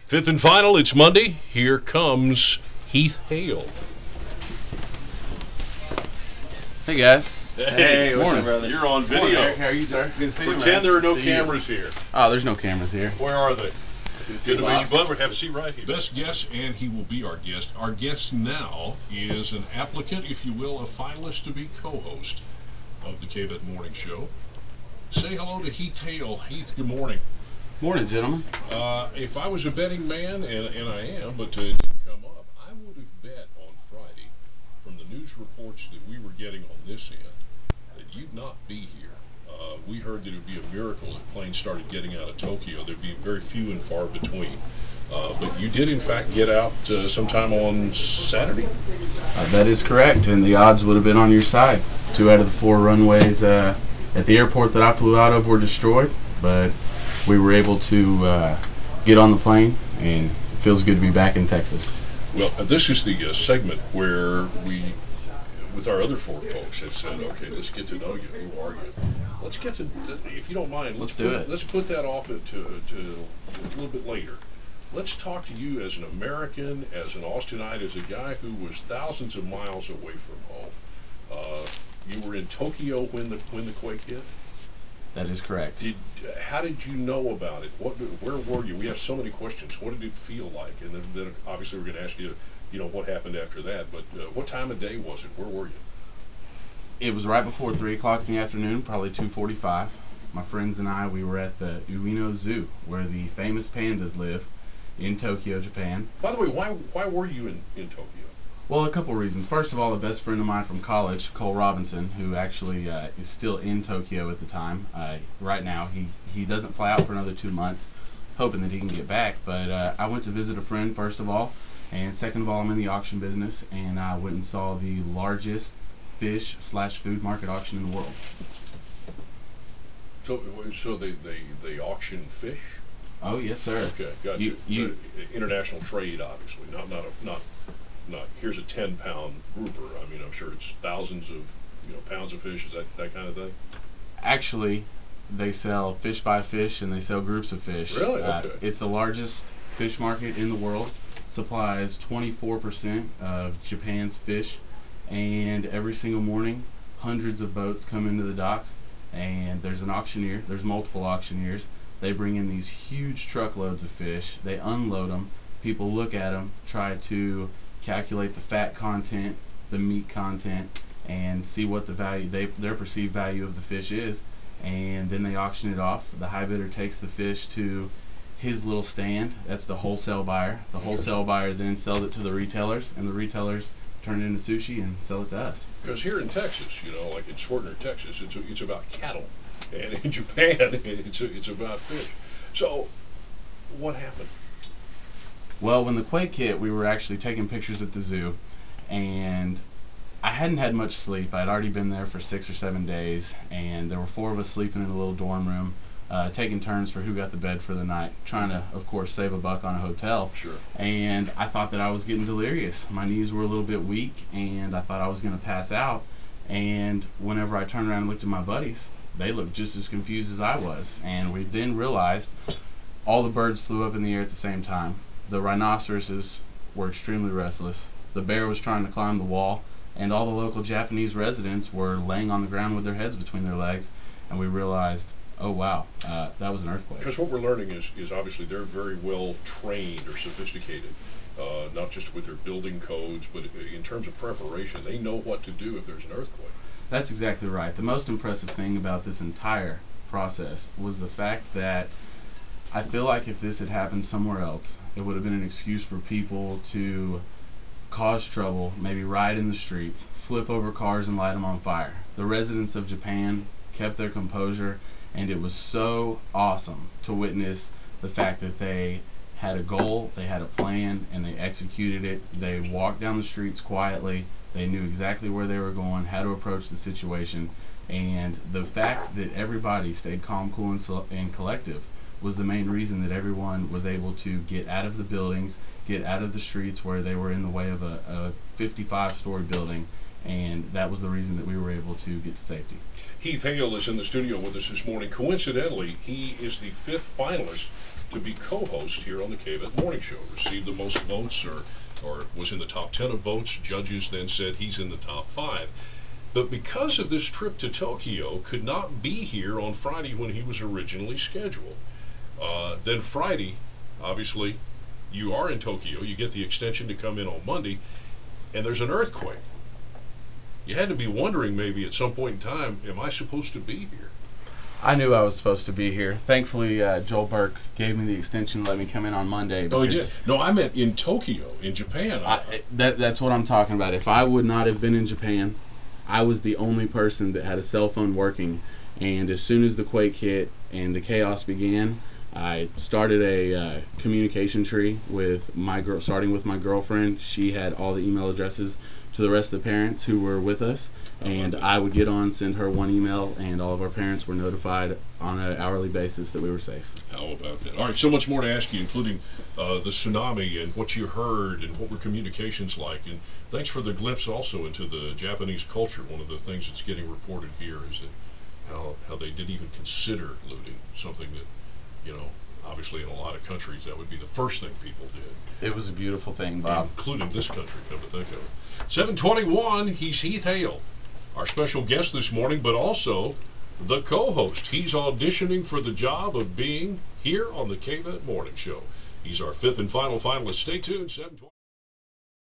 Fifth and final, it's Monday. Here comes Heath Hale. Hey guys. Hey, morning, brother. You're on video. Morning, Eric. How are you, sir? Good to see you. Pretend there are no cameras here. Oh, there's no cameras here. Where are they? Good to meet you, bud. We'll have a seat right here. Best guest, and he will be our guest. Our guest now is an applicant, if you will, a finalist to be co-host of the KBET Morning Show. Say hello to Heath Hale. Heath, good morning. Morning, gentlemen. If I was a betting man, and I am, but it didn't come up, I would have bet on Friday, from the news reports that we were getting on this end, that you'd not be here. We heard that it would be a miracle if planes started getting out of Tokyo. There'd be very few and far between. But you did, in fact, get out sometime on Saturday? That is correct, and the odds would have been on your side. 2 out of the 4 runways at the airport that I flew out of were destroyed, but we were able to get on the plane, and it feels good to be back in Texas. Well, this is the segment where we, with our other 4 folks, have said, okay, let's get to know you. Who are you? Let's get to, if you don't mind, let's put that off to a little bit later. Let's talk to you as an American, as an Austinite, as a guy who was thousands of miles away from home. You were in Tokyo when the quake hit? That is correct. How did you know about it? Where were you? We have so many questions. What did it feel like? And then obviously we're going to ask you, what happened after that. But what time of day was it? Where were you? It was right before 3 o'clock in the afternoon, probably 2:45. My friends and I, we were at the Ueno Zoo, where the famous pandas live in Tokyo, Japan. By the way, why were you in Tokyo? Well, a couple reasons. First of all, a best friend of mine from college, Cole Robinson, who actually is still in Tokyo at the time. Right now, he doesn't fly out for another 2 months, hoping that he can get back. But I went to visit a friend, first of all, and second of all, I'm in the auction business, and I went and saw the largest fish/food market auction in the world. So they auction fish? Oh yes, sir. Okay, got you. International trade, obviously, not here's a 10-pound grouper. I mean, I'm sure it's thousands of pounds of fish. Is that kind of thing? Actually, they sell fish by fish, and they sell groups of fish. Really? Okay. It's the largest fish market in the world. Supplies 24% of Japan's fish, and every single morning, hundreds of boats come into the dock, and there's an auctioneer. There's multiple auctioneers. They bring in these huge truckloads of fish. They unload them. People look at them, try to calculate the fat content, the meat content, and see what the value, their perceived value of the fish is, and then they auction it off. The high bidder takes the fish to his little stand. That's the wholesale buyer. The wholesale buyer then sells it to the retailers, and the retailers turn it into sushi and sell it to us. Because here in Texas, like in Swartner, Texas, it's about cattle, and in Japan, it's about fish. So, what happened? Well, when the quake hit, we were actually taking pictures at the zoo, and I hadn't had much sleep. I'd already been there for 6 or 7 days, and there were 4 of us sleeping in a little dorm room, taking turns for who got the bed for the night, trying to, of course, save a buck on a hotel. Sure. And I thought that I was getting delirious. My knees were a little bit weak, and I thought I was going to pass out. And whenever I turned around and looked at my buddies, they looked just as confused as I was. And we then realized all the birds flew up in the air at the same time. The rhinoceroses were extremely restless. The bear was trying to climb the wall, and all the local Japanese residents were laying on the ground with their heads between their legs, and we realized, oh wow, that was an earthquake. Because what we're learning is obviously they're very well trained or sophisticated, not just with their building codes, but in terms of preparation. They know what to do if there's an earthquake. That's exactly right. The most impressive thing about this entire process was the fact that I feel like if this had happened somewhere else, it would have been an excuse for people to cause trouble, maybe riot in the streets, flip over cars and light them on fire. The residents of Japan kept their composure, and it was so awesome to witness the fact that they had a goal, they had a plan, and they executed it. They walked down the streets quietly. They knew exactly where they were going, how to approach the situation, and the fact that everybody stayed calm, cool, and collective was the main reason that everyone was able to get out of the buildings, get out of the streets where they were in the way of a 55-story building, and that was the reason that we were able to get to safety. Heath Hale is in the studio with us this morning. Coincidentally, he is the 5th finalist to be co-host here on the KVET Morning Show. Received the most votes, or was in the top 10 of votes. Judges then said he's in the top 5. But because of this trip to Tokyo, could not be here on Friday when he was originally scheduled. Then Friday, obviously, you are in Tokyo. You get the extension to come in on Monday, and there's an earthquake. You had to be wondering maybe at some point in time, am I supposed to be here? I knew I was supposed to be here. Thankfully, Joel Burke gave me the extension to let me come in on Monday. Oh, he did? No, I meant in Tokyo, in Japan. That's what I'm talking about. If I would not have been in Japan, I was the only person that had a cell phone working. And as soon as the quake hit and the chaos began, I started a communication tree with starting with my girlfriend. She had all the email addresses to the rest of the parents who were with us, and I would get on, send her one email, and all of our parents were notified on an hourly basis that we were safe. How about that? All right, so much more to ask you, including the tsunami and what you heard and what were communications like. And thanks for the glimpse also into the Japanese culture. One of the things that's getting reported here is that how they didn't even consider looting, something that, you know, obviously in a lot of countries that would be the first thing people did. It was a beautiful thing, Bob. Including this country, come to think of it. 7:21, he's Heath Hale, our special guest this morning, but also the co-host. He's auditioning for the job of being here on the KVET Morning Show. He's our 5th and final finalist. Stay tuned, 7:20.